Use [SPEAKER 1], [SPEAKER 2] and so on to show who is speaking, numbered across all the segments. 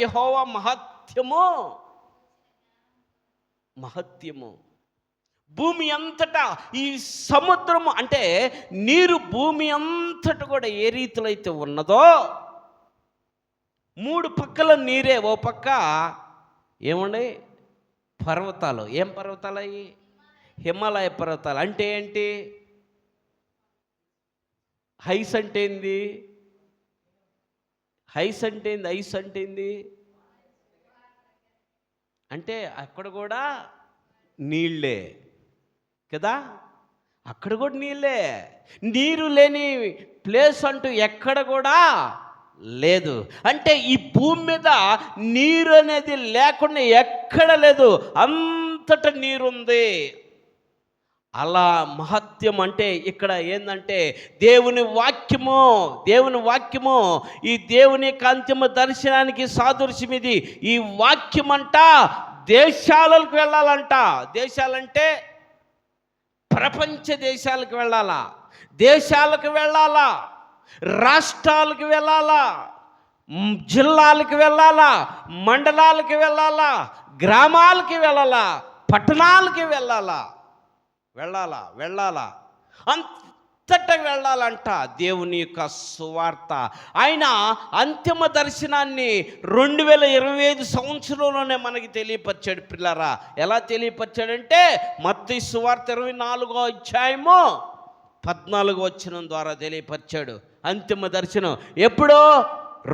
[SPEAKER 1] యెహోవా మహత్యము. భూమి అంతటా ఈ సముద్రము అంటే నీరు భూమి అంతటా కూడా ఏ రీతిలో అయితే ఉన్నదో, 3 పక్కల నీరే, ఓ పక్క ఏమండి పర్వతాలు. ఏం పర్వతాలు అవి? హిమాలయ పర్వతాలు. అంటే ఏంటి? ఐస్ అంటే ఏంది? ఐస్ అంటే ఏంది? అంటే అక్కడ కూడా నీళ్ళే కదా, అక్కడ కూడా నీళ్ళే. నీరు లేని ప్లేస్ అంటూ ఎక్కడ కూడా లేదు. అంటే ఈ భూమి మీద నీరు అనేది లేకుండా ఎక్కడ లేదు, అంతటా నీరుంది. అలా మహత్యం అంటే ఇక్కడ ఏంటంటే దేవుని వాక్యము. ఈ దేవుని యొక్క అంతిమ దర్శనానికి సాదృశ్యం ఇది. ఈ వాక్యం అంట దేశాలకు వెళ్ళాలంట. దేశాలంటే ప్రపంచ దేశాలకు వెళ్ళాలా, దేశాలకు వెళ్ళాలా, రాష్ట్రాలకు వెళ్ళాలా, జిల్లాలకు వెళ్ళాలా, మండలాలకు వెళ్ళాలా, గ్రామాలకి వెళ్ళాలా, పట్టణాలకి వెళ్ళాలా, అంతటా వెళ్ళాలంట దేవుని యొక్క సువార్త. ఆయన అంతిమ దర్శనాన్ని 2025 సంవత్సరంలోనే మనకి తెలియపరిచాడు పిల్లరా. ఎలా తెలియపరిచాడంటే మత్తయి సువార్త 24వ అధ్యాయము 14వ వచనం ద్వారా తెలియపరిచాడు. అంతిమ దర్శనం ఎప్పుడో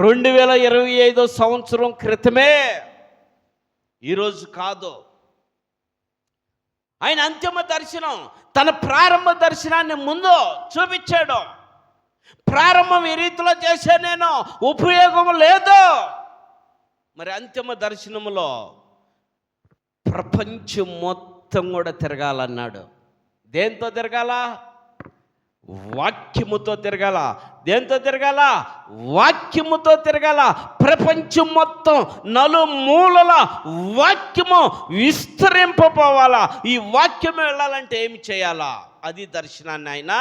[SPEAKER 1] 2025 సంవత్సరం క్రితమే, ఈరోజు కాదు. ఆయన అంతిమ దర్శనం తన ప్రారంభ దర్శనాన్ని ముందు చూపించాడు. ప్రారంభం ఈ రీతిలో చేసే నేను ఉపయోగం లేదు. మరి అంతిమ దర్శనంలో ప్రపంచం మొత్తం కూడా తిరగాలన్నాడు. దేంతో తిరగాల? వాక్యముతో తిరగాల. దేంతో తిరగాల? వాక్యముతో తిరగాల. ప్రపంచం మొత్తం నలుమూలల వాక్యము విస్తరింపపోవాలా. ఈ వాక్యం వెళ్ళాలంటే ఏమి చేయాలా? అది దర్శనాన్ని ఆయన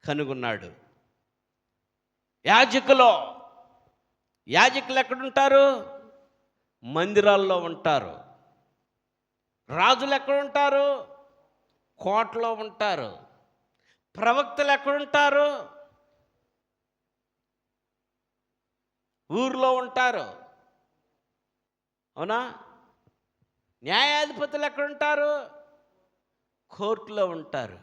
[SPEAKER 1] కనుగొన్నాడు. యాజకులు ఎక్కడుంటారు? మందిరాల్లో ఉంటారు. రాజులు ఎక్కడుంటారు? కోటలో ఉంటారు. ప్రవక్తలు ఎక్కడుంటారు? ఊర్లో ఉంటారు. అవునా? న్యాయాధిపతులు ఎక్కడుంటారు? కోర్టులో ఉంటారు.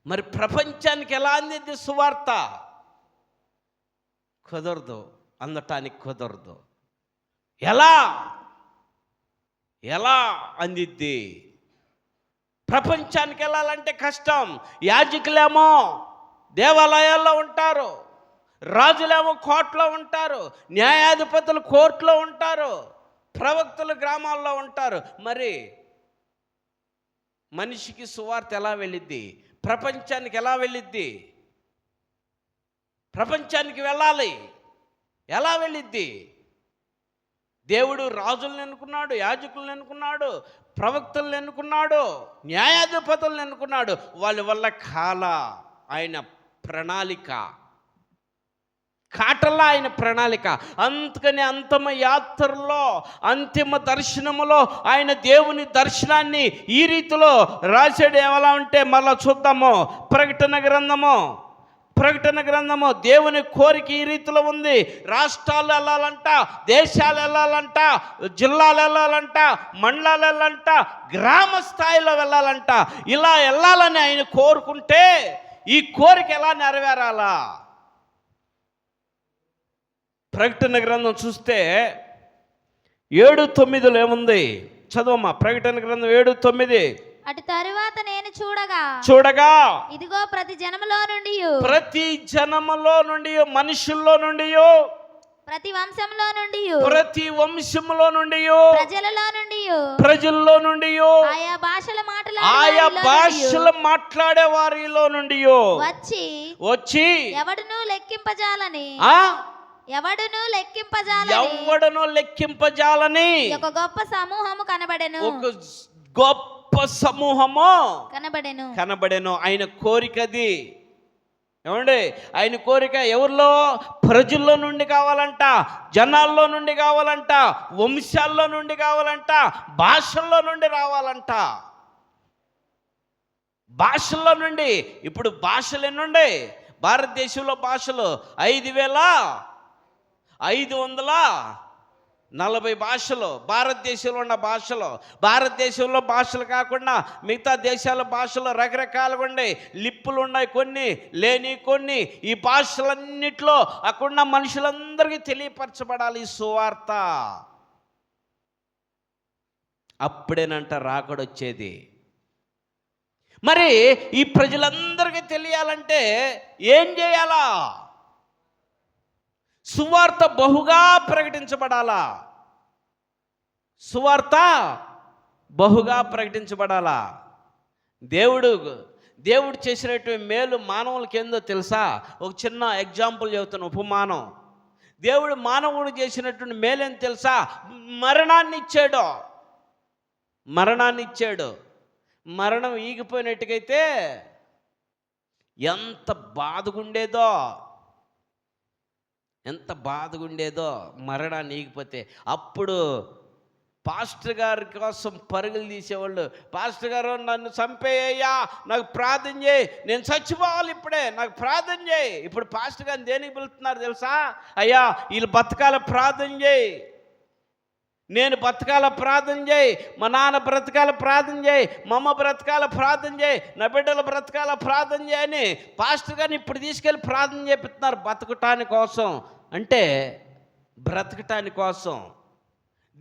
[SPEAKER 1] మరి ప్రపంచానికి ఎలా అందిద్ది సువార్త? కుదరదు, అందటానికి కుదరదు. ఎలా అందిద్ది? ప్రపంచానికి వెళ్ళాలంటే కష్టం. యాజకులేమో దేవాలయాల్లో ఉంటారు, రాజులేమో కోర్టులో ఉంటారు, న్యాయాధిపతులు కోర్టులో ఉంటారు, ప్రవక్తలు గ్రామాల్లో ఉంటారు. మరి మనిషికి సువార్త ఎలా వెళ్ళిద్ది? ప్రపంచానికి ఎలా వెళ్ళిద్ది? ప్రపంచానికి వెళ్ళాలి, ఎలా వెళ్ళిద్ది? దేవుడు రాజులను ఎన్నుకున్నాడు, యాజకులను ఎన్నుకున్నాడు, ప్రవక్తలను ఎన్నుకున్నాడు, న్యాయాధిపతులను ఎన్నుకున్నాడు. వాళ్ళ వల్ల ఆయన ప్రణాళిక కాటల్లా ఆయన ప్రణాళిక. అందుకని అంతిమ యాత్రలో, అంతిమ దర్శనములో ఆయన దేవుని దర్శనాన్ని ఈ రీతిలో రాశాడు. ఎలా అంటే మళ్ళా చూద్దాము. ప్రకటన గ్రంథము దేవుని కోరిక ఈ రీతిలో ఉంది. రాష్ట్రాలు వెళ్ళాలంట, దేశాలు వెళ్ళాలంట, జిల్లాలు వెళ్ళాలంట, మండలాలు వెళ్ళాలంట, గ్రామ స్థాయిలో వెళ్ళాలంట. ఇలా వెళ్ళాలని ఆయన కోరుకుంటే ఈ కోరిక ఎలా నెరవేరాలా? ప్రకటన గ్రంథం చూస్తే 7:9 ఏముంది? చదవమ్మా. ప్రకటన గ్రంథం 7:9.
[SPEAKER 2] అటు తరువాత నేను చూడగా ఇదిగో ప్రతి జనములో నుండి
[SPEAKER 1] మనుషుల్లో నుండి
[SPEAKER 2] ప్రతి వంశంలో నుండి ప్రజలలో నుండి ఆయా భాషలు మాట్లాడే వారిలో నుండి వచ్చి ఎవడును లెక్కింపజాలని ఒక గొప్ప సమూహము కనబడెను. ఆయన కోరికది.
[SPEAKER 1] ఏమండి, ఆయన కోరిక ఎవరిలో? ప్రజల్లో నుండి కావాలంట, జనాల్లో నుండి కావాలంట, వంశాల్లో నుండి కావాలంట, భాషల్లో నుండి రావాలంట. భాషల్లో నుండి. ఇప్పుడు భాషలు ఎన్నుండే భారతదేశంలో? భాషలు 5540 భాషలు భారతదేశంలో ఉన్న భాషలు. భారతదేశంలో భాషలు కాకుండా మిగతా దేశాల భాషలు రకరకాలుగా ఉన్నాయి. లిప్పులు ఉన్నాయి, కొన్ని లేని కొన్ని. ఈ భాషలన్నిట్లో అక్కడున్న మనుషులందరికీ తెలియపరచబడాలి ఈ సువార్త. అప్పుడేనంట రాకడొచ్చేది. మరి ఈ ప్రజలందరికీ తెలియాలంటే ఏం చేయాలా? సువార్త బహుగా ప్రకటించబడాలా. సువార్త బహుగా ప్రకటించబడాలా. దేవుడు చేసినటువంటి మేలు మానవులకి ఏందో తెలుసా? ఒక చిన్న ఎగ్జాంపుల్ చెబుతాను, ఉపమానం. దేవుడు మానవుడు చేసినటువంటి మేలేం తెలుసా? మరణాన్ని ఇచ్చాడు. మరణం ఈగిపోయినట్టుగైతే ఎంత బాధగుండేదో మరణాన్ని ఈగిపోతే. అప్పుడు పాస్టర్ గారి కోసం పరుగులు తీసేవాళ్ళు. పాస్టర్ గారు, నన్ను చంపేయ్యా, నాకు ప్రార్థన చేయి, నేను చచ్చిపోవాలి ఇప్పుడే, నాకు ప్రార్థన చేయి. ఇప్పుడు పాస్టర్ గారిని దేనికి పిలుస్తున్నారు తెలుసా? అయ్యా, వీళ్ళు బతకాల ప్రార్థన చేయి, నేను బతకాల ప్రార్థన చేయి, మా నాన్న బ్రతకాల ప్రార్థన చేయి, మా అమ్మ బ్రతకాల ప్రార్థన చేయి, నా బిడ్డల బ్రతకాల ప్రార్థన చేయని పాస్టర్ గారిని ఇప్పుడు తీసుకెళ్ళి ప్రార్థన చేపిస్తున్నారు బతకటాని కోసం. అంటే బ్రతకటాని కోసం.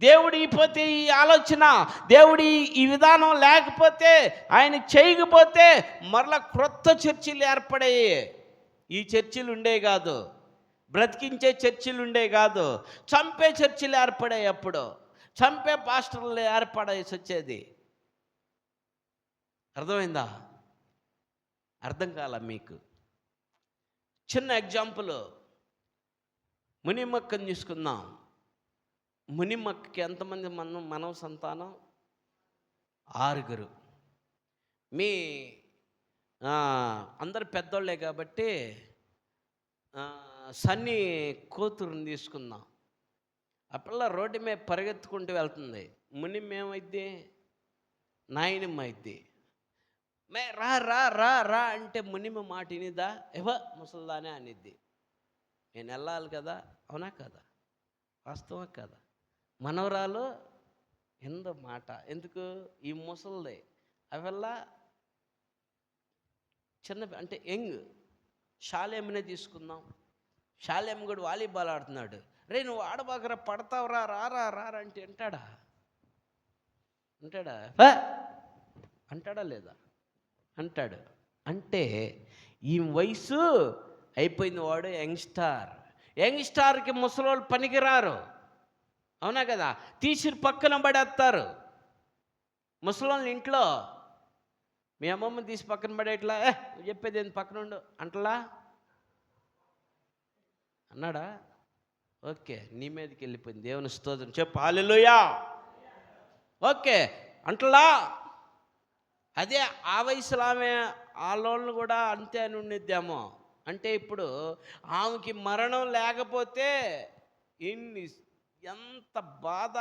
[SPEAKER 1] దేవుడు ఇపోతే ఈ ఆలోచన, దేవుడి ఈ విధానం లేకపోతే, ఆయన చేయకపోతే మరలా క్రొత్త చర్చిలు ఏర్పడాయి. ఈ చర్చిలు ఉండే కాదు, బ్రతికించే చర్చిలు ఉండే కాదు, చంపే చర్చిలు ఏర్పడాయి. అప్పుడు చంపే పాస్టర్లు ఏర్పడాల్సి వచ్చేది. అర్థమైందా? అర్థం కాల మీకు? చిన్న ఎగ్జాంపుల్, మునిమక్కని తీసుకుందాం. మునిమక్కకి ఎంతమంది మనవ సంతానం? 6. మీ అందరు పెద్దోళ్ళే కాబట్టి సన్నీ కూతురుని తీసుకుందాం. ఆ పిల్ల రోడ్డు మీద పరిగెత్తుకుంటూ వెళ్తుంది. మునిమేమైద్ది? నాయనమ్మ అయిద్ది. రా రా రా రా అంటే మునిమ మాట వినిదా? ముసల్దానే అనిద్ది. నేను వెళ్ళాలి కదా, అవునా కదా? వాస్తవం కదా? మనవరాలు ఎందో మాట ఎందుకు? ఈ ముసలిదే. అవల్ల చిన్న అంటే యంగ్. షాలేమునే తీసుకుందాం. షాలేము కూడా వాలీబాల్ ఆడుతున్నాడు. రే, నువ్వు ఆడబాకరా, పడతావురా, రారా రారా అంటే అంటాడా లేదా? అంటాడు. అంటే ఈ వయసు అయిపోయింది. వాడు యంగ్స్టార్కి ముసలోళ్ళు పనికిరారు, అవునా కదా? తీసి పక్కన పడేస్తారు ముసలోళ్ళని. ఇంట్లో మీ అమ్మమ్మ తీసి పక్కన పడేట్లా, చెప్పేది ఏంది, పక్కన ఉండు అంటలా అన్నాడా? ఓకే, నీ మీదకి వెళ్ళిపోయింది. దేవుని స్తోత్రం చెప్పు, హల్లెలూయా. ఓకే అంటలా. అదే ఆ వయసులో ఆమె వాళ్ళని కూడా అంతే అని ఉండిద్దేమో. అంటే ఇప్పుడు ఆమెకి మరణం లేకపోతే ఎంత బాధ.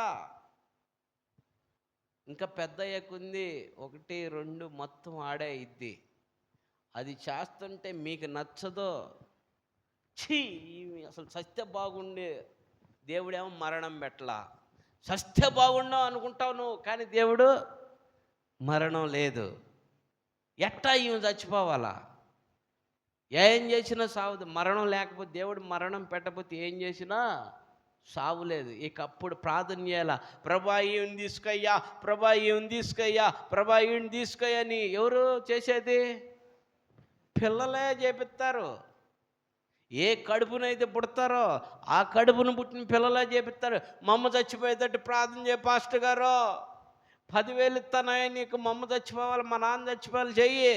[SPEAKER 1] ఇంకా పెద్ద అయ్యకుంది 1, 2 మొత్తం ఆడే ఇద్ది. అది చేస్తుంటే మీకు నచ్చదో? అసలు సత్య బాగుండే దేవుడేమో మరణం పెట్టలా. సత్య బాగుండవు అనుకుంటావు నువ్వు, కానీ దేవుడు మరణం లేదు. ఎట్టా ఈమె చచ్చిపోవాలా? ఏం చేసినా సావుదు. మరణం లేకపోతే, దేవుడు మరణం పెట్టకపోతే ఏం చేసినా సావు లేదు. ఇక అప్పుడు ప్రార్థన చేయాల, ప్రభా ఈయన తీసుకయ్యా, ప్రభా ఈయన తీసుకయ్యా, ప్రభా ఈయన తీసుకయ్యని. ఎవరు చేసేది? పిల్లలే చేపిస్తారు. ఏ కడుపునైతే పుడతారో ఆ కడుపును పుట్టిన పిల్లలే చేపిస్తారు. మా అమ్మ చచ్చిపోయేటట్టు ప్రార్థన చేయ పాస్టర్ గారు, 10,000 ఇస్తానాయ నీకు, మా అమ్మ చచ్చిపోవాలి, మా నాన్న చచ్చిపోవాలి, చెయ్యి.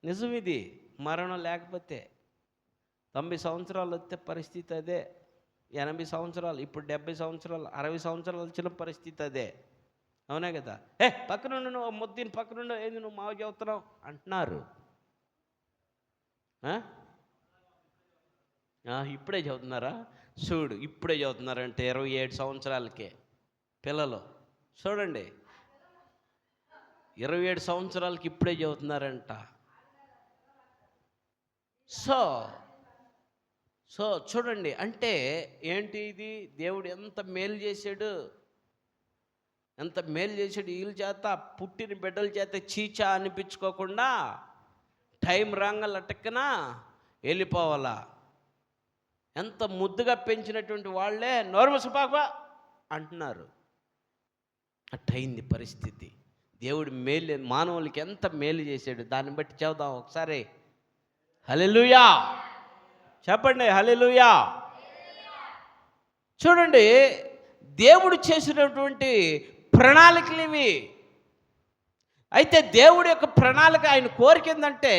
[SPEAKER 1] నిజం ఇది. మరణం లేకపోతే 90 సంవత్సరాలు వస్తే పరిస్థితి అదే. 80 సంవత్సరాలు, ఇప్పుడు 70 సంవత్సరాలు, 60 సంవత్సరాలు వచ్చిన పరిస్థితి అదే, అవునా కదా? పక్కనుండి నువ్వు ముద్దిని పక్కనుండి ఏంది నువ్వు మావ చెబుతున్నావు అంటున్నారు. ఆ? ఇప్పుడే చదువుతున్నారా? చూడు, ఇప్పుడే చదువుతున్నారంటే 27 సంవత్సరాలకే పిల్లలు. చూడండి, 27 సంవత్సరాలకి ఇప్పుడే చదువుతున్నారంట. సో సో చూడండి, అంటే ఏంటి ఇది? దేవుడు ఎంత మేలు చేశాడు, ఎంత మేలు చేశాడు. వీళ్ళ చేత, పుట్టిన బిడ్డల చేత చీచా అనిపించుకోకుండా టైం రాంగ లటక్కన వెళ్ళిపోవాలా. ఎంత ముద్దుగా పెంచినటువంటి వాళ్ళే నోర్మసపాపా అంటున్నారు. అట్టయింది పరిస్థితి. దేవుడు మేలు, మానవులకి ఎంత మేలు చేశాడు, దాన్ని బట్టి చెబుదాం ఒకసారి. హల్లెలూయా చెప్పండి, హల్లెలూయా. చూడండి, దేవుడు చేసినటువంటి ప్రణాళికలు ఇవి. అయితే దేవుడి యొక్క ప్రణాళిక, ఆయన కోరిక ఏంటంటే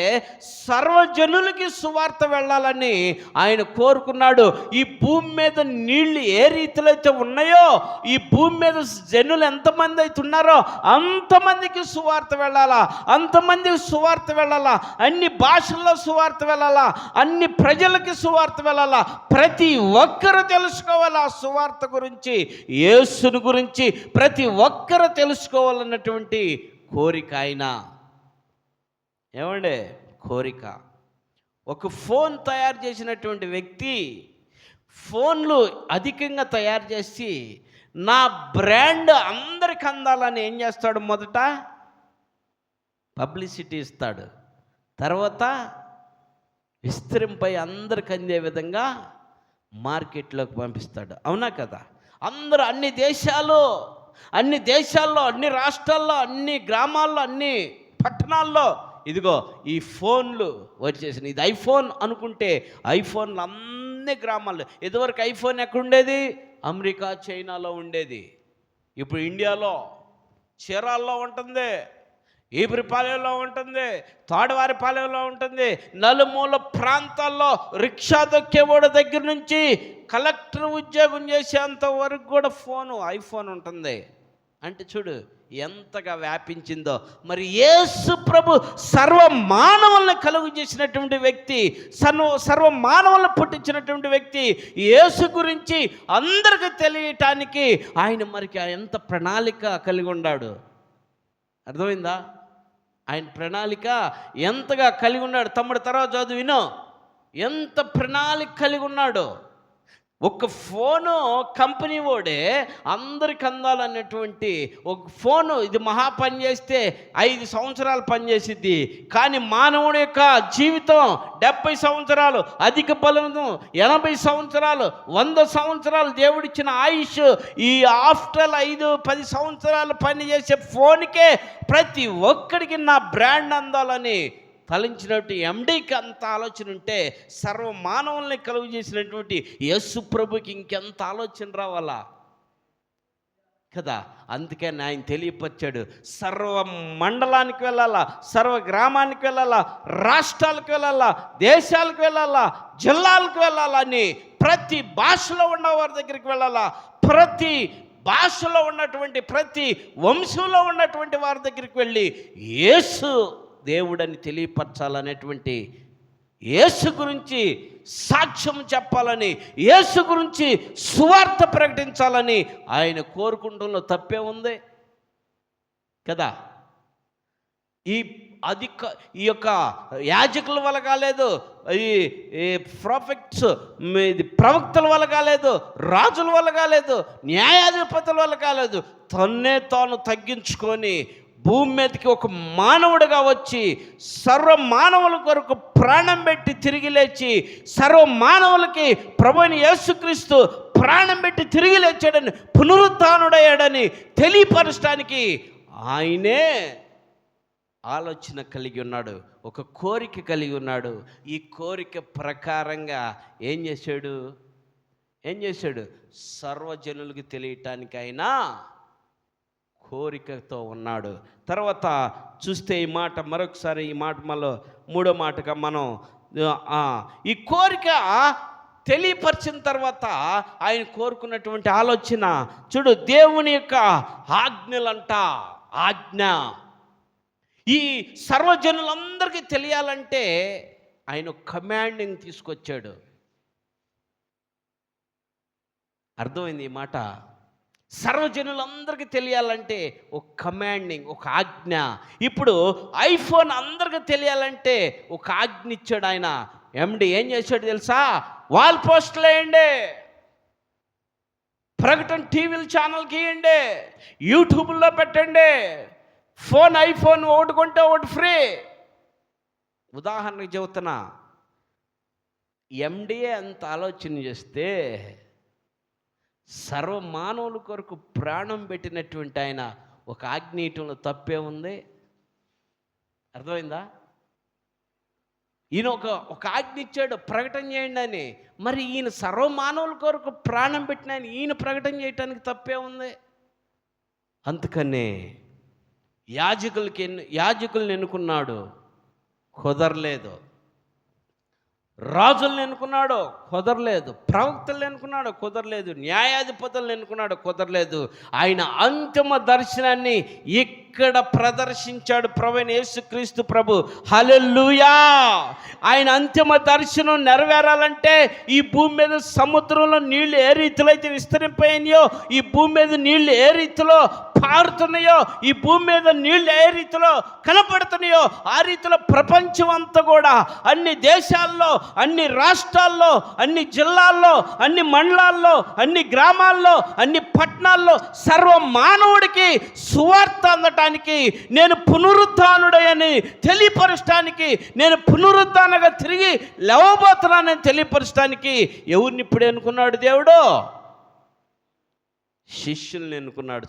[SPEAKER 1] సర్వజనులకి సువార్త వెళ్ళాలని ఆయన కోరుకున్నాడు. ఈ భూమి మీద నీళ్లు ఏ రీతిలో అయితే ఉన్నాయో, ఈ భూమి మీద జనులు ఎంతమంది అయితే ఉన్నారో అంతమందికి సువార్త వెళ్ళాలా, అంతమందికి సువార్త వెళ్ళాలా, అన్ని భాషల్లో సువార్త వెళ్ళాలా, అన్ని ప్రజలకి సువార్త వెళ్ళాలా, ప్రతి ఒక్కరు తెలుసుకోవాలి ఆ సువార్త గురించి, యేసుని గురించి ప్రతి ఒక్కరు తెలుసుకోవాలన్నటువంటి కోరిక. ఆయన ఏమండే కోరిక. ఒక ఫోన్ తయారు చేసినటువంటి వ్యక్తి ఫోన్లు అధికంగా తయారు చేసి నా బ్రాండ్ అందరికి అందాలని ఏం చేస్తాడు? మొదట పబ్లిసిటీ ఇస్తాడు, తర్వాత విస్తరింపై అందరికి అందే విధంగా మార్కెట్లోకి పంపిస్తాడు. అవునా కదా? అందరూ అన్ని దేశాల్లో, అన్ని రాష్ట్రాల్లో, అన్ని గ్రామాల్లో, అన్ని పట్టణాల్లో ఇదిగో ఈ ఫోన్లు వచ్చేసినాయి. ఇది ఐఫోన్ అనుకుంటే ఐఫోన్లు అన్ని గ్రామాల్లో. ఇదివరకు ఐఫోన్ ఎక్కడుండేది? అమెరికా, చైనాలో ఉండేది. ఇప్పుడు ఇండియాలో చీరాల్లో ఉంటుంది, ఈబ్రిపాలెంలో ఉంటుంది, తాడవారిపాలెంలో ఉంటుంది, నలుమూల ప్రాంతాల్లో రిక్షా దొక్కేవాడు దగ్గర నుంచి కలెక్టర్ ఉద్యోగం చేసేంత వరకు కూడా ఐఫోన్ ఉంటుంది. అంటే చూడు ఎంతగా వ్యాపించిందో. మరి యేసు ప్రభు సర్వ మానవులను కలుగు చేసినటువంటి వ్యక్తి, సర్వ మానవులను పుట్టించినటువంటి వ్యక్తి, యేసు గురించి అందరికీ తెలియటానికి ఆయన మరికి ఎంత ప్రణాళిక కలిగి ఉన్నాడు. అర్థమైందా? ఆయన ప్రణాళిక ఎంతగా కలిగి ఉన్నాడు. తమ్ముడు తర్వాత చదువు వినో, ఎంత ప్రణాళిక కలిగి ఉన్నాడు. ఒక ఫోను కంపెనీ వాడే అందరికి అందాలన్నటువంటి ఒక ఫోను, ఇది మహా పని చేస్తే 5 సంవత్సరాలు పనిచేసిద్ది. కానీ మానవుడి యొక్క జీవితం 70 సంవత్సరాలు, అధిక బలం 80 సంవత్సరాలు, 100 సంవత్సరాలు దేవుడిచ్చిన ఆయుష్. ఈ ఆఫ్టర్ 5-10 సంవత్సరాలు పనిచేసే ఫోన్కే ప్రతి ఒక్కడికి నా బ్రాండ్ అందాలని ఫలించినట్టు ఎండీకి అంత ఆలోచన ఉంటే సర్వ మానవుల్ని కలుగు చేసినటువంటి యేసు ప్రభుకి ఇంకెంత ఆలోచన రావాలా కదా? అందుకని ఆయన తెలియపరిచాడు, సర్వ మండలానికి వెళ్ళాలా, సర్వ గ్రామానికి వెళ్ళాలా, రాష్ట్రాలకు వెళ్ళాలా, దేశాలకు వెళ్ళాలా, జిల్లాలకు వెళ్ళాలని, ప్రతి భాషలో ఉన్న వారి దగ్గరికి వెళ్ళాలా, ప్రతి భాషలో ఉన్నటువంటి, ప్రతి వంశంలో ఉన్నటువంటి వారి దగ్గరికి వెళ్ళి యేసు దేవుడని తెలియపరచాలనేటువంటి, యేసు గురించి సాక్ష్యం చెప్పాలని, యేసు గురించి సువార్త ప్రకటించాలని ఆయన కోరుకుంటంలో తప్పే ఉంది కదా? ఈ యొక్క యాజకుల వల్ల కాలేదు, ఈ ప్రాఫిట్స్ ప్రవక్తల వల్ల కాలేదు, రాజుల వల్ల కాలేదు, న్యాయాధిపతుల వల్ల కాలేదు. తన్నే తాను తగ్గించుకొని భూమి మీదకి ఒక మానవుడిగా వచ్చి సర్వ మానవుల కొరకు ప్రాణం పెట్టి తిరిగి లేచి, సర్వ మానవులకి ప్రభువైన యేసుక్రీస్తు ప్రాణం పెట్టి తిరిగి లేచాడని, పునరుత్థానుడయ్యాడని తెలియపరచడానికి ఆయనే ఆలోచన కలిగి ఉన్నాడు, ఒక కోరిక కలిగి ఉన్నాడు. ఈ కోరిక ప్రకారంగా ఏం చేశాడు? సర్వజనులకి తెలియటానికి అయినా కోరికతో ఉన్నాడు. తర్వాత చూస్తే ఈ మాట మరొకసారి, ఈ మాట మళ్ళీ మూడో మాటగా మనం ఈ కోరిక తెలియపరిచిన తర్వాత ఆయన కోరుకున్నటువంటి ఆలోచన చూడు, దేవుని యొక్క ఆజ్ఞలంట. ఆజ్ఞ ఈ సర్వజనులందరికీ తెలియాలంటే ఆయన కమాండింగ్ తీసుకొచ్చాడు. అర్థమైంది ఈ మాట? సర్వజనులందరికీ తెలియాలంటే ఒక కమాండింగ్, ఒక ఆజ్ఞ. ఇప్పుడు ఐఫోన్ అందరికీ తెలియాలంటే ఒక ఆజ్ఞ ఇచ్చాడు ఆయన. ఎండి ఏం చేశాడు తెలుసా? వాల్ పోస్టులు వేయండి, ప్రకటన టీవీల ఛానల్కి ఇవ్వండి, యూట్యూబ్లో పెట్టండి, ఐఫోన్ ఒకటి కొంటే ఒకటి ఫ్రీ. ఉదాహరణకు చెబుతున్నా, ఎండిఏ అంత ఆలోచన చేస్తే సర్వమానవుల కొరకు ప్రాణం పెట్టినటువంటి ఆయన ఒక ఆజ్ఞ ఇవ్వటంలో తప్పే ఉంది? అర్థమైందా? ఈయన ఒక ఆజ్ఞ ఇచ్చాడు, ప్రకటన చేయండి అని. మరి ఈయన సర్వమానవుల కొరకు ప్రాణం పెట్టిన ఆయన ఈయన ప్రకటన చేయటానికి తప్పే ఉంది? అందుకనే యాజకుల్ని ఎన్నుకున్నాడు, కుదరలేదు. రాజులను ఎన్నుకున్నాడు, కుదరలేదు. ప్రవక్తలను ఎన్నుకున్నాడు, కుదరలేదు. న్యాయాధిపతులను ఎన్నుకున్నాడు, కుదరలేదు. ఆయన అంతిమ దర్శనాన్ని ఇక్కడ ప్రదర్శించాడు ప్రభువైన యేసుక్రీస్తు ప్రభు. హల్లెలూయా! ఆయన అంతిమ దర్శనం నెరవేరాలంటే ఈ భూమి మీద సముద్రంలో నీళ్లు ఏ రీతిలో అయితే విస్తరింపయ్యాయో, ఈ భూమి మీద నీళ్లు ఏ రీతిలో పారుతున్నాయో, ఈ భూమి మీద నీళ్లు ఏ రీతిలో కనపడుతున్నాయో, ఆ రీతిలో ప్రపంచం అంతా కూడా అన్ని దేశాల్లో, అన్ని రాష్ట్రాల్లో, అన్ని జిల్లాల్లో, అన్ని మండలాల్లో, అన్ని గ్రామాల్లో, అన్ని పట్టణాల్లో సర్వ మానవుడికి సువార్త అందటానికి, నేను పునరుద్ధానుడని తెలియపరచడానికి, నేను పునరుద్ధానగా తిరిగి లేవబోతున్నానని తెలియపరచడానికి ఎవరిని ఇప్పుడు ఎన్నుకున్నాడు దేవుడు? శిష్యుల్ని ఎన్నుకున్నాడు.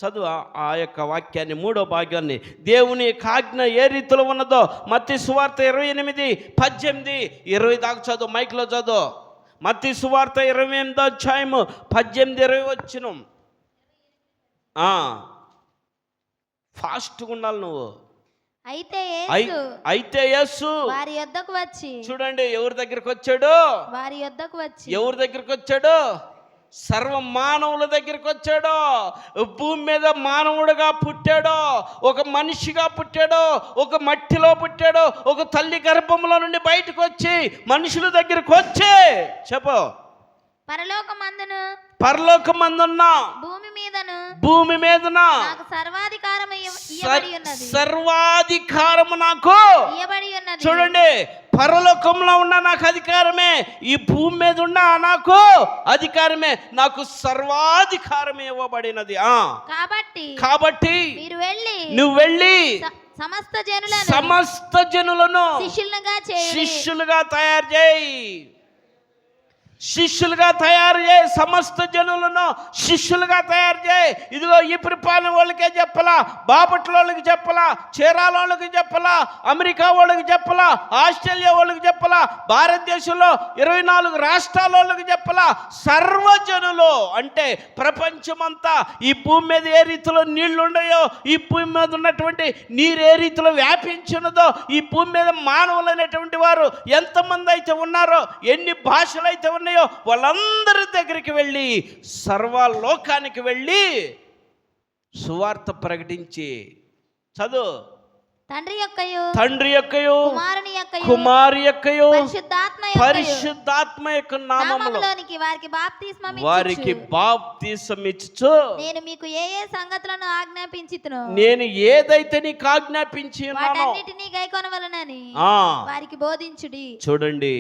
[SPEAKER 1] చదువు ఆ యొక్క వాక్యాన్ని, 3వ భాగాన్ని. దేవుని యొక్క ఆజ్ఞ ఏ రీతిలో ఉన్నదో మత్తయి సువార్త 28:18, 20 దాకా చదువు, మైక్లో చదువు. మత్తయి సువార్త 28వ అధ్యాయము 18-20 వచనం. ఫాస్ట్గా ఉండాలి నువ్వు. అయితే యేసు
[SPEAKER 2] వారి యొద్దకు వచ్చి,
[SPEAKER 1] చూడండి ఎవరి దగ్గరికి వచ్చాడు?
[SPEAKER 2] వారి యొద్దకు వచ్చి. ఎవరి
[SPEAKER 1] దగ్గరికి వచ్చాడు? సర్వ మానవుల దగ్గరికి వచ్చాడు. భూమి మీద మానవుడిగా పుట్టాడు, ఒక మనిషిగా పుట్టాడు, ఒక మట్టిలో పుట్టాడు, ఒక తల్లి గర్భంలో నుండి బయటకు వచ్చి మనుషుల దగ్గరికి వచ్చి చెప్పు, పరలోకమందున్న భూమి మీదన సర్వాధికారము నాకు ఇయ్యబడి ఉన్నది. చూడండి, పరలోకంలో ఉన్న నాకు అధికారమే, ఈ భూమి మీద ఉన్న నాకు అధికారమే, నాకు సర్వాధికారమే ఇవ్వబడినది. కాబట్టి నువ్వు వెళ్ళి సమస్త జనులను శిష్యులుగా తయారు చేయి. సమస్త జనులను శిష్యులుగా తయారు చేయి. ఇదిగో ఈ పరిపాలన వాళ్ళకే చెప్పలా, బాపట్ల వాళ్ళకి చెప్పలా, చీరాల వాళ్ళకి చెప్పలా, అమెరికా వాళ్ళకి చెప్పలా, ఆస్ట్రేలియా వాళ్ళకి చెప్పలా, భారతదేశంలో 24 రాష్ట్రాల వాళ్ళకి చెప్పలా. సర్వజనులు అంటే ప్రపంచమంతా, ఈ భూమి మీద ఏ రీతిలో నీళ్లు ఉన్నాయో, ఈ భూమి మీద ఉన్నటువంటి నీరు ఏ రీతిలో వ్యాపించినదో, ఈ భూమి మీద మానవులు అనేటువంటి వారు ఎంతమంది అయితే ఉన్నారో, ఎన్ని భాషలు అయితే ఉన్నాయో, వాళ్ళందరి దగ్గరికి వెళ్ళి, సర్వలోకానికి వెళ్ళి సువార్త ప్రకటించి, చదువు, తండ్రి యొక్కయు కుమారు యొక్కయు పరిశుద్ధాత్మ యొక్క నామములో వారికి బాప్తిస్మం ఇచ్చుచు,
[SPEAKER 2] నేను మీకు ఏ సంగతులను ఆజ్ఞాపించితునో,
[SPEAKER 1] నేను ఏదైతే నీకు ఆజ్ఞాపించి
[SPEAKER 2] వాటన్నిటిని గైకొనవలెనని వారికి బోధించుడి.
[SPEAKER 1] చూడండి,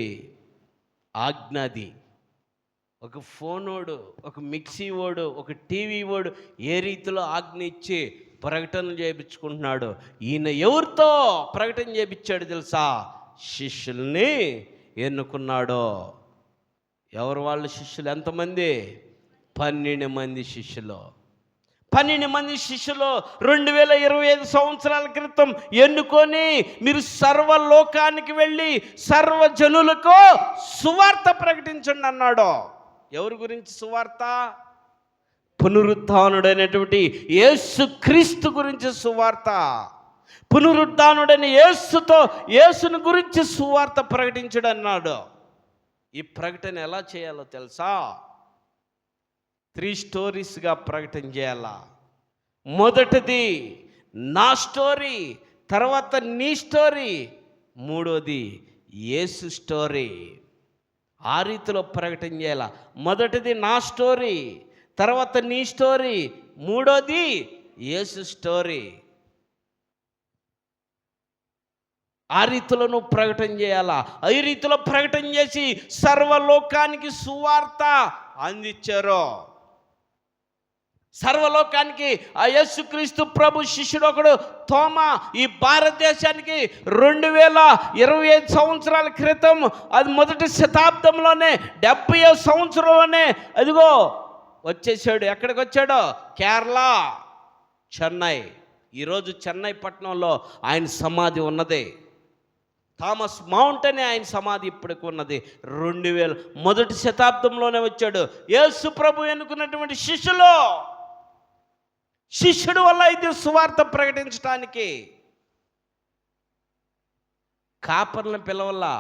[SPEAKER 1] ఆజ్ఞది. ఒక ఫోనోడు, ఒక మిక్సీ ఓడు, ఒక టీవీ ఓడు ఏ రీతిలో ఆజ్ఞ ఇచ్చి ప్రకటన చేయించుకుంటున్నాడు. ఈయన ఎవరితో ప్రకటన చేయించాడు తెలుసా? శిష్యుల్ని ఎన్నుకున్నాడు. ఎవరు వాళ్ళు శిష్యులు? ఎంతమంది? 12 మంది శిష్యులు. 12 మంది శిష్యులు 2025 సంవత్సరాల క్రితం ఎన్నుకొని, మీరు సర్వలోకానికి వెళ్ళి సర్వజనులకు సువార్త ప్రకటించండి అన్నాడు. ఎవరి గురించి సువార్త? పునరుత్థానుడైనటువంటి యేసుక్రీస్తు గురించి సువార్త. పునరుత్థానుడైన యేసుని గురించి సువార్త ప్రకటించడు అన్నాడు. ఈ ప్రకటన ఎలా చేయాలో తెలుసా? 3 స్టోరీస్గా ప్రకటన చేయాలా. మొదటిది నా స్టోరీ, తర్వాత నీ స్టోరీ, మూడోది యేసు స్టోరీ. ఆ రీతిలో ప్రకటన చేయాల. మొదటిది నా స్టోరీ, తర్వాత నీ స్టోరీ, మూడోది యేసు స్టోరీ. ఆ రీతిలో నువ్వు ప్రకటన చేయాలా. ఈ రీతిలో ప్రకటన చేసి సర్వలోకానికి సువార్త అందించారు. సర్వలోకానికి ఆ యేసుక్రీస్తు ప్రభు శిష్యుడు ఒకడు తోమా ఈ భారతదేశానికి 2025 సంవత్సరాల క్రితం, అది మొదటి శతాబ్దంలోనే 70వ సంవత్సరంలోనే అదిగో వచ్చేసాడు. ఎక్కడికి వచ్చాడో? కేరళ, చెన్నై. ఈరోజు చెన్నై పట్టణంలో ఆయన సమాధి ఉన్నది. థామస్ మౌంట్ అనే ఆయన సమాధి ఇప్పటికి ఉన్నది. 2000 మొదటి శతాబ్దంలోనే వచ్చాడు. యేసు ప్రభు ఎన్నుకున్నటువంటి శిష్యుడు వల్ల ఇది సువార్త ప్రకటించడానికి. కాపర్లను పిలవల్లా,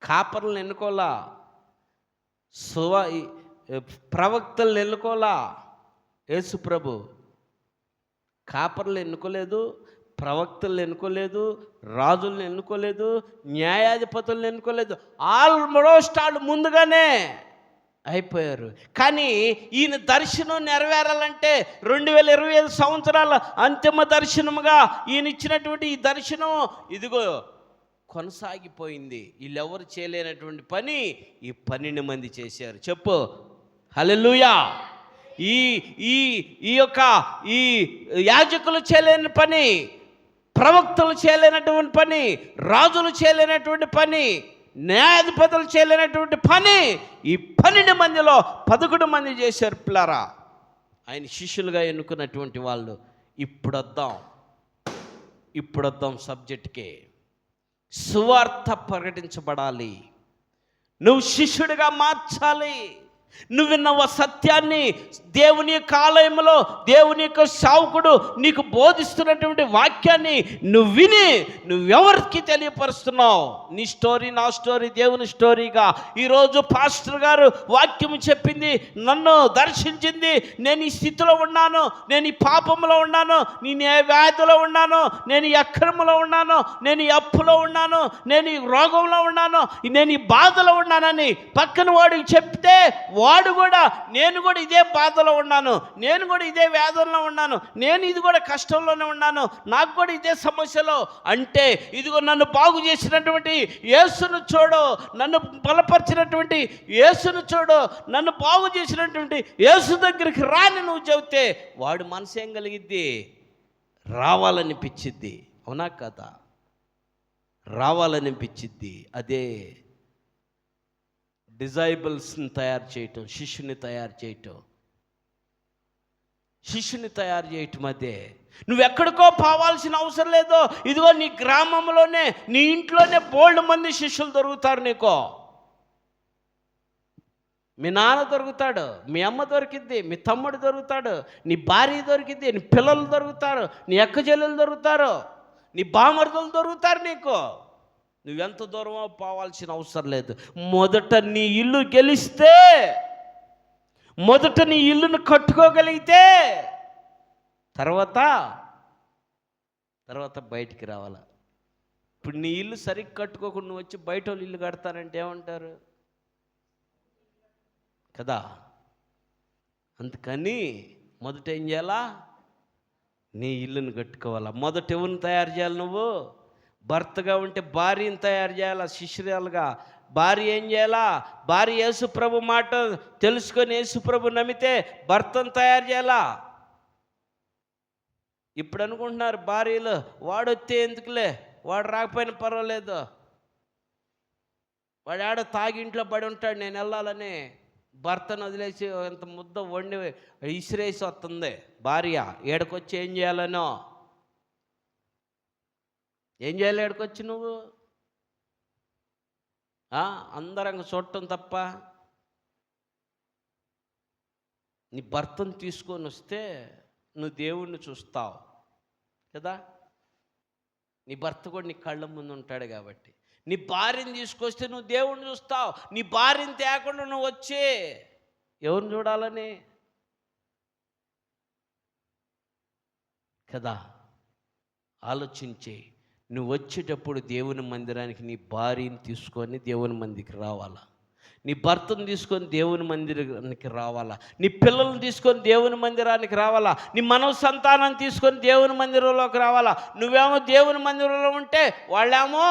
[SPEAKER 1] కాపర్లను ఎన్నుకోలా, ప్రవక్తలను ఎన్నుకోలా. యేసు ప్రభు కాపర్లు ఎన్నుకోలేదు, ప్రవక్తలను ఎన్నుకోలేదు, రాజులను ఎన్నుకోలేదు, న్యాయాధిపతులను ఎన్నుకోలేదు. ఆల్మోస్ట్ వాళ్ళు ముందుగానే అయిపోయారు. కానీ ఈయన దర్శనం నెరవేరాలంటే 2025 సంవత్సరాల అంతిమ దర్శనముగా ఈయన ఇచ్చినటువంటి ఈ దర్శనం ఇదిగో కొనసాగిపోయింది. వీళ్ళెవరు చేయలేనటువంటి పని ఈ 12 మంది చేశారు. చెప్పు హల్లెలూయా. ఈ ఈ ఈ యొక్క ఈ యాజకులు చేయలేని పని, ప్రవక్తలు చేయలేనటువంటి పని, రాజులు చేయలేనటువంటి పని, న్యాయాధిపతులు చేయలేనటువంటి పని ఈ 12 మందిలో 11 మంది చేశారు పిల్లారా. ఆయన శిష్యులుగా ఎన్నుకున్నటువంటి వాళ్ళు. ఇప్పుడు వద్దాం సబ్జెక్ట్కి. సువార్త ప్రకటించబడాలి. నువ్వు శిష్యుడిగా మార్చాలి. నువ్వు విన్న సత్యాన్ని దేవుని యొక్క ఆలయంలో దేవుని యొక్క సేవకుడు నీకు బోధిస్తున్నటువంటి వాక్యాన్ని నువ్వు విని నువ్వెవరికి తెలియపరుస్తున్నావు? నీ స్టోరీ, నా స్టోరీ, దేవుని స్టోరీగా. ఈరోజు పాస్టర్ గారు వాక్యం చెప్పింది నన్ను దర్శించింది. నేను ఈ స్థితిలో ఉన్నాను, నేను ఈ పాపంలో ఉన్నాను, నేను ఈ వ్యాధిలో ఉన్నాను, నేను ఈ అక్రమంలో ఉన్నాను, నేను ఈ అప్పులో ఉన్నాను, నేను ఈ రోగంలో ఉన్నాను, నేను ఈ బాధలో ఉన్నానని పక్కన వాడికి చెప్తే వాడు కూడా నేను కూడా ఇదే బాధలో ఉన్నాను, నేను కూడా ఇదే వేదనలో ఉన్నాను, నేను ఇది కూడా కష్టంలోనే ఉన్నాను, నాకు కూడా ఇదే సమస్యలో అంటే ఇదిగో నన్ను బాగు చేసినటువంటి యేసును చూడు, నన్ను బలపరిచినటువంటి యేసును చూడు, నన్ను బాగు చేసినటువంటి యేసు దగ్గరికి రాని నువ్వు చెబితే వాడు మనసు ఏం కలిగిద్ది? రావాలనిపించిద్ది. అవునా కదా? రావాలనిపించిద్ది. అదే డిజైబుల్స్ని తయారు చేయటం, శిష్యుని తయారు చేయటం అదే. నువ్వెక్కడికో పోవాల్సిన అవసరం లేదు. ఇదిగో నీ గ్రామంలోనే, నీ ఇంట్లోనే బోల్డ్ మంది శిష్యులు దొరుకుతారు నీకో. మీ నాన్న దొరుకుతాడు, మీ అమ్మ దొరికిద్ది, మీ తమ్ముడు దొరుకుతాడు, నీ భార్య దొరికిద్ది, నీ పిల్లలు దొరుకుతారు, నీ అక్కచెల్లెలు దొరుకుతారు, నీ బామర్దులు దొరుకుతారు నీకు. నువ్వెంత దూరమో పోవాల్సిన అవసరం లేదు. మొదట నీ ఇల్లు గెలిస్తే, మొదట నీ ఇల్లును కట్టుకోగలిగితే తర్వాత బయటికి రావాల. ఇప్పుడు నీ ఇల్లు సరిగ్గా కట్టుకోకుండా నువ్వు వచ్చి బయట వాళ్ళు ఇల్లు కడతానంటే ఏమంటారు కదా? అందుకని మొదట ఏం చేయాలా? నీ ఇల్లును కట్టుకోవాలా. మొదట ఎవరిని తయారు చేయాలి? నువ్వు భర్తగా ఉంటే భార్యను తయారు చేయాలా, శిష్యురాలుగా. భార్య ఏం చేయాలా? భార్య యేసు ప్రభు మాట తెలుసుకొని యేసు ప్రభు నమ్మితే భర్తను తయారు చేయాలా. ఇప్పుడు అనుకుంటున్నారు భార్యలు, వాడొస్తే ఎందుకులే, వాడు రాకపోయినా పర్వాలేదు, వాడు ఆడ తాగి ఇంట్లో పడి ఉంటాడు, నేను వెళ్ళాలని భర్తను వదిలేసి ఎంత ముద్ద వండి ఇసిరేసి వస్తుంది భార్య. ఏడకొచ్చి ఏం చేయాలనో, ఏం చేయాలి? ఏడకొచ్చి నువ్వు అందరంగా చూడటం తప్ప నీ భర్తను తీసుకొని వస్తే నువ్వు దేవుణ్ణి చూస్తావు కదా. నీ భర్త కూడా నీ కళ్ళ ముందు ఉంటాడు కాబట్టి. నీ భార్యని తీసుకొస్తే నువ్వు దేవుణ్ణి చూస్తావు. నీ భార్యని తేకుండా నువ్వు వచ్చి ఎవరిని చూడాలని కదా? ఆలోచించి నువ్వు వచ్చేటప్పుడు దేవుని మందిరానికి నీ భార్యని తీసుకొని దేవుని మందికి రావాలా, నీ భర్తను తీసుకొని దేవుని మందిరానికి రావాలా, నీ పిల్లల్ని తీసుకొని దేవుని మందిరానికి రావాలా, నీ మనవ సంతానాన్ని తీసుకొని దేవుని మందిరంలోకి రావాలా. నువ్వేమో దేవుని మందిరంలో ఉంటే వాళ్ళేమో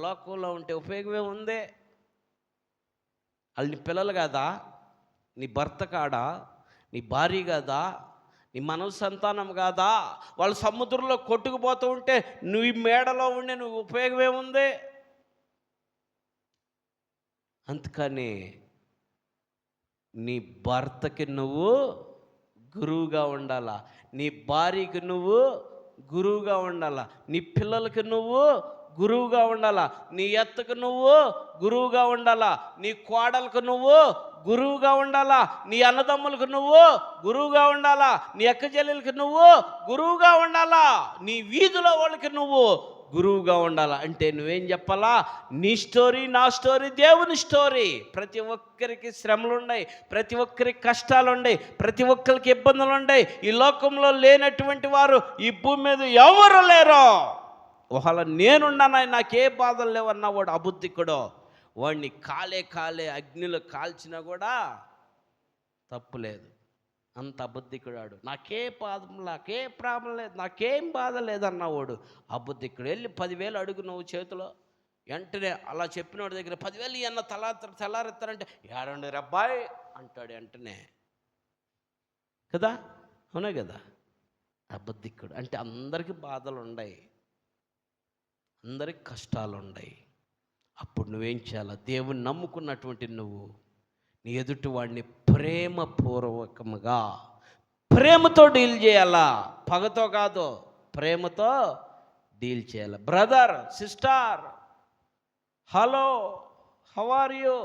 [SPEAKER 1] లోకంలో ఉంటే ఉపయోగమే ఉంది. వాళ్ళు నీ పిల్లలు కాదా, నీ భర్త కాడా, నీ భార్య కాదా, నీ మనవ సంతానం కాదా? వాళ్ళు సముద్రంలో కొట్టుకుపోతూ ఉంటే నువ్వు ఈ మేడలో ఉండే నువ్వు ఉపయోగమే ఉంది. అందుకని నీ భర్తకి నువ్వు గురువుగా ఉండాలా, నీ భార్యకి నువ్వు గురువుగా ఉండాలా, నీ పిల్లలకి నువ్వు గురువుగా ఉండాలా, నీ ఎత్తకు నువ్వు గురువుగా ఉండాలా, నీ కోడలకు నువ్వు గురువుగా ఉండాలా, నీ అన్నదమ్ములకు నువ్వు గురువుగా ఉండాలా, నీ అక్క చెల్లెలకి నువ్వు గురువుగా ఉండాలా, నీ వీధిలో వాళ్ళకి నువ్వు గురువుగా ఉండాలా. అంటే నువ్వేం చెప్పాలా? నీ స్టోరీ, నా స్టోరీ, దేవుని స్టోరీ. ప్రతి ఒక్కరికి శ్రమలు ఉన్నాయి, ప్రతి ఒక్కరికి కష్టాలు ఉన్నాయి, ప్రతి ఒక్కరికి ఇబ్బందులు ఉన్నాయి. ఈ లోకంలో లేనటువంటి వారు ఈ భూమి మీద ఎవరు లేరు. ఒకవేళ నేనున్నాను, నాకే బాధలు లేవన్నా వాడు అబుద్ధికుడో, వాడిని కాలే అగ్నిలో కాల్చినా కూడా తప్పులేదు. అంత అబుద్ధికుడాడు. నాకే ప్రాబ్లం లేదు, నాకేం బాధ లేదన్నా వాడు అబుద్ధికుడు. వెళ్ళి 10,000 అడుగు నువ్వు చేతిలో, వెంటనే అలా చెప్పినోడి దగ్గర 10,000 అన్న తెల్లారెత్తారంటే ఏడండి రబ్బాయి అంటాడు వెంటనే కదా. అవునా కదా? అబుద్ధికుడు అంటే అందరికీ బాధలు ఉన్నాయి, అందరికి కష్టాలు ఉన్నాయి. అప్పుడు నువ్వేం చేయాలా? దేవుని నమ్ముకున్నటువంటి నువ్వు నీ ఎదుటి వాడిని ప్రేమపూర్వకముగా ప్రేమతో డీల్ చేయాలా, పగతో కాదు, ప్రేమతో డీల్ చేయాలి. Brother, sister, hello, how are you,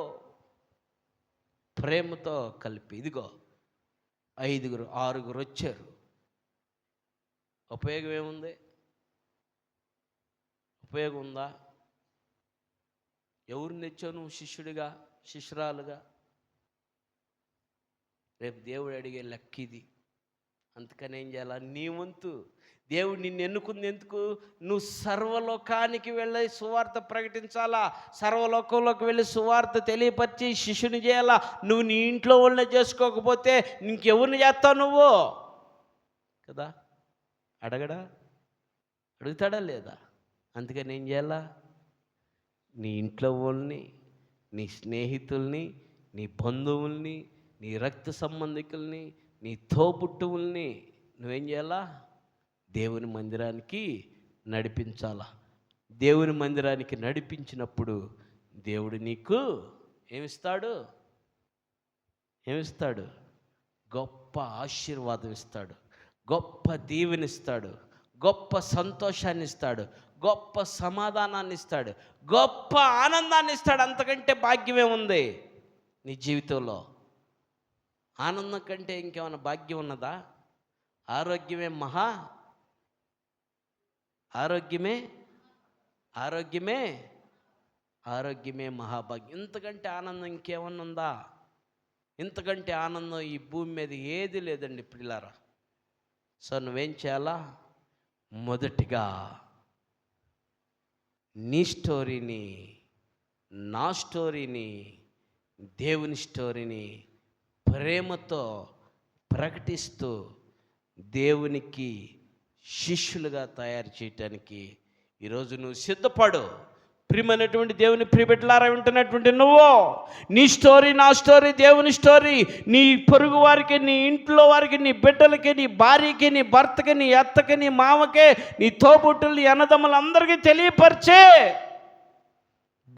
[SPEAKER 1] ప్రేమతో కలిపి. ఇదిగో 5, 6 వచ్చారు, ఉపయోగం ఏముంది? ఉపయోగం ఉందా? ఎవరిని తెచ్చావు నువ్వు శిష్యుడిగా, శిష్యురాలుగా? రేపు దేవుడు అడిగే లెక్క ఇది. అందుకని ఏం చేయాలా? నీ వంతు. దేవుడు నిన్ను ఎన్నుకుంది ఎందుకు? నువ్వు సర్వలోకానికి వెళ్ళి సువార్త ప్రకటించాలా, సర్వలోకంలోకి వెళ్ళి సువార్త తెలియపరిచి శిష్యుని చేయాలా. నువ్వు నీ ఇంట్లో వాళ్ళని చేసుకోకపోతే ఇంకెవరిని చేస్తావు నువ్వు కదా? అడుగుతాడా లేదా? అందుకని ఏం చేయాలా? నీ ఇంట్లో వాళ్ళని, నీ స్నేహితుల్ని, నీ బంధువుల్ని, నీ రక్త సంబంధికుల్ని, నీ తోబుట్టువుల్ని నువ్వేం చేయాలా? దేవుని మందిరానికి నడిపించాలా. దేవుని మందిరానికి నడిపించినప్పుడు దేవుడు నీకు ఏమిస్తాడు? గొప్ప ఆశీర్వాదం ఇస్తాడు, గొప్ప దీవెనిస్తాడు, గొప్ప సంతోషాన్ని ఇస్తాడు, గొప్ప సమాధానాన్ని ఇస్తాడు, గొప్ప ఆనందాన్ని ఇస్తాడు. అంతకంటే భాగ్యమే ఉంది నీ జీవితంలో? ఆనందం కంటే ఇంకేమైనా భాగ్యం ఉన్నదా? ఆరోగ్యమే మహాభాగ్యం. ఇంతకంటే ఆనందం ఇంకేమన్నా ఉందా? ఇంతకంటే ఆనందం ఈ భూమి మీద ఏది లేదండి పిల్లారా. సో నువ్వేం చేయాలా? మొదటిగా నీ స్టోరీని, నా స్టోరీని, దేవుని స్టోరీని ప్రేమతో ప్రకటిస్తూ దేవునికి శిష్యులుగా తయారు చేయటానికి ఈరోజు నువ్వు సిద్ధపడు. ప్రియమైనటువంటి దేవుని ప్రియబిడ్డలారా, వింటున్నటువంటి నువ్వు, నీ స్టోరీ, నా స్టోరీ, దేవుని స్టోరీ నీ పొరుగు వారికి, నీ ఇంట్లో వారికి, నీ బిడ్డలకి, నీ భార్యకి, నీ భర్తకి, నీ అత్తకి, నీ మామకి, నీ తోబుట్టులు, నీ అన్నదమ్ములందరికీ తెలియపరిచే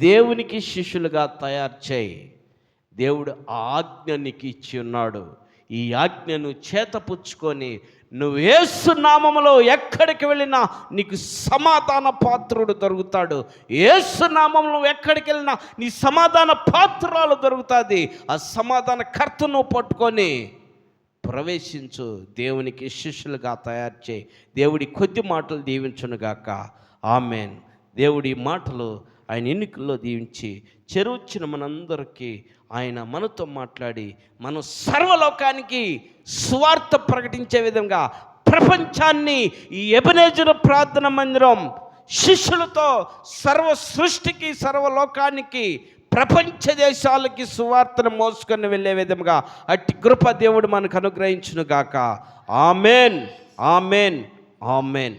[SPEAKER 1] దేవునికి శిష్యులుగా తయారు చేయి. దేవుడు ఆజ్ఞ నీకు ఇచ్చి ఉన్నాడు. ఈ ఆజ్ఞను చేతపుచ్చుకొని నువ్వు యేసు నామములో ఎక్కడికి వెళ్ళినా నీకు సమాధాన పాత్రుడు దొరుకుతాడు. యేసు నామములో ఎక్కడికి వెళ్ళినా నీ సమాధాన పాత్రాలు దొరుకుతుంది. ఆ సమాధాన కర్తను పట్టుకొని ప్రవేశించు. దేవునికి శిష్యులుగా తయారు చేయి. దేవుడి కొద్ది మాటలు దీవించునుగాక. ఆమెన్. దేవుడి మాటలు ఆయన ఎన్నికల్లో దీవించి చెరువచ్చిన మనందరికీ ఆయన మనతో మాట్లాడి మనం సర్వలోకానికి సువార్త ప్రకటించే విధంగా ప్రపంచాన్ని ఈ ఎబెనేజరు ప్రార్థన మందిరం శిష్యులతో సర్వ సృష్టికి సర్వలోకానికి ప్రపంచ దేశాలకి సువార్తను మోసుకొని వెళ్ళే విధంగా అట్టి కృప దేవుడు మనకు అనుగ్రహించును గాక. Amen, amen, amen.